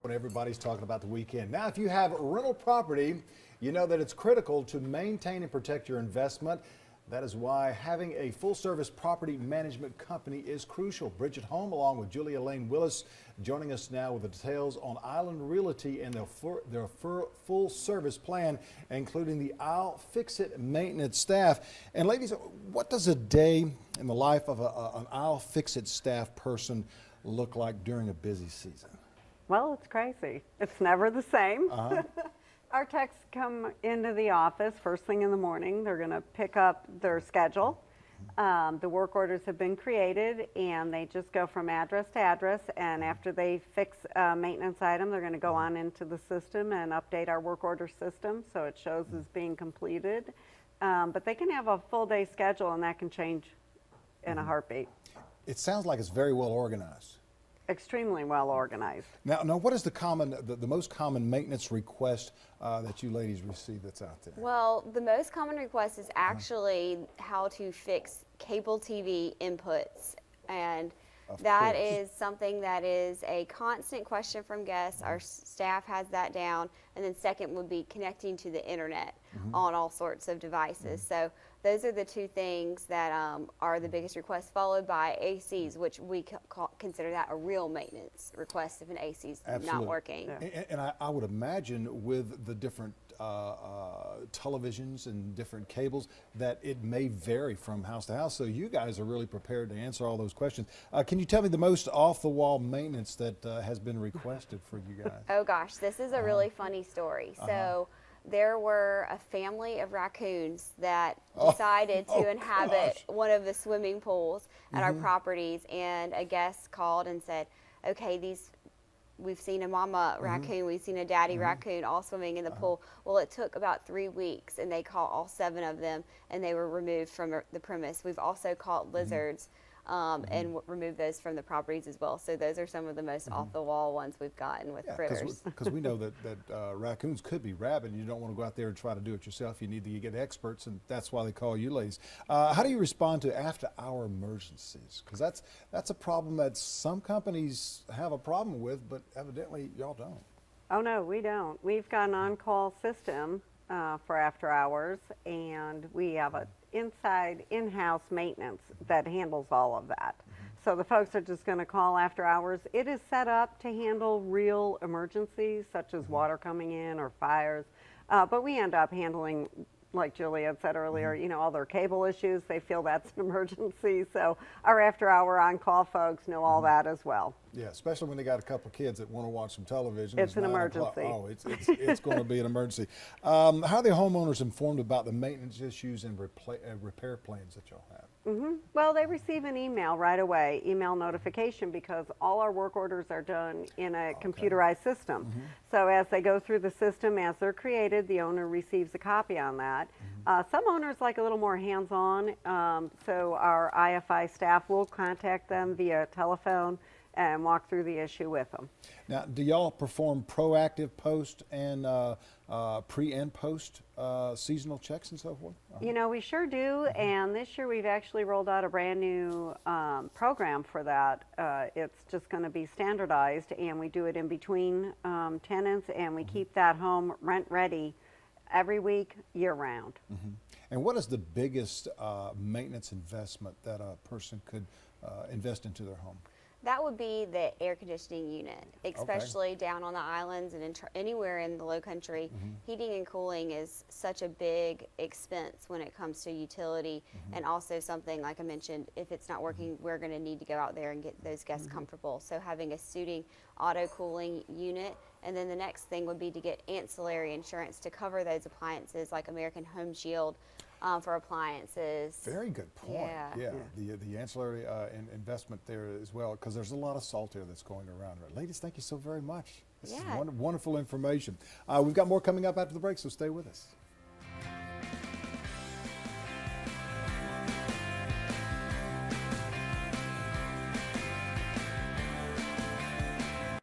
When everybody's talking about the weekend. Now, if you have rental property, you know that it's critical to maintain and protect your investment. That is why having a full-service property management company is crucial. Bridget Holm, along with Julia Lane Willis, joining us now with the details on Island Realty and their full-service plan, including the I'll Fix It maintenance staff. And ladies, what does a day in the life of an I'll Fix It staff person look like during a busy season? Well, it's crazy. It's never the same. Our techs come into the office first thing in the morning. They're going to pick up their schedule. The work orders have been created, and they just go from address to address. And after they fix a maintenance item, they're going to go on into the system and update our work order system so it shows as being completed. But they can have a full day schedule, and that can change in a heartbeat. It sounds like it's very well organized. Extremely well organized. Now, what is the most common maintenance request that you ladies receive that's out there? Well, the most common request is actually how to fix cable TV inputs, and that is something that is a constant question from guests. Our staff has that down. And then second would be connecting to the internet on all sorts of devices. So those are the two things that are the biggest requests, followed by ACs, which we consider that a real maintenance request if an AC is not working. Yeah. And I would imagine with the different televisions and different cables that it may vary from house to house. So you guys are really prepared to answer all those questions. Can you tell me the most off-the-wall maintenance that has been requested for you guys? Oh gosh, this is a really funny story. So there were a family of raccoons that decided to inhabit one of the swimming pools at our properties, and a guest called and said, okay, we've seen a mama raccoon, we've seen a daddy raccoon all swimming in the pool. Well, it took about 3 weeks, and they caught all 7 of them, and they were removed from the premise. We've also caught lizards and removed those from the properties as well. So those are some of the most off-the-wall ones we've gotten with critters. Because we know that raccoons could be rabid, and you don't want to go out there and try to do it yourself. You need to get experts, and that's why they call you ladies. How do you respond to after-hour emergencies? Because that's a problem that some companies have a problem with, but evidently y'all don't. Oh no, we don't. We've got an on-call system for after hours, and we have a in-house maintenance that handles all of that. So the folks are just going to call after hours. It is set up to handle real emergencies such as water coming in or fires, but we end up handling, like Julia said earlier, you know, all their cable issues. They feel that's an emergency, so our after-hour on-call folks know all that as well. Yeah, especially when they got a couple kids that want to watch some television. It's an emergency. Oh, it's going to be an emergency. How are the homeowners informed about the maintenance issues and repair plans that y'all have? Well, they receive an email right away, email notification, because all our work orders are done in a computerized system. So as they go through the system, as they're created, the owner receives a copy on that. Some owners like a little more hands-on, so our IFI staff will contact them via telephone and walk through the issue with them. Now, do y'all perform proactive post and pre and post seasonal checks and so forth? You know, we sure do, and this year we've actually rolled out a brand new program for that. It's just going to be standardized, and we do it in between tenants, and we keep that home rent ready every week, year round. And what is the biggest maintenance investment that a person could invest into their home? That would be the air conditioning unit, especially down on the islands and anywhere in the low country. Heating and cooling is such a big expense when it comes to utility, and also something, like I mentioned, if it's not working, we're going to need to go out there and get those guests comfortable. So having a suiting auto cooling unit, and then the next thing would be to get ancillary insurance to cover those appliances, like American Home Shield. For appliances. Very good point. Yeah. The ancillary investment there as well, because there's a lot of salt here that's going around. Ladies, thank you so very much. This is wonderful information. We've got more coming up after the break, so stay with us.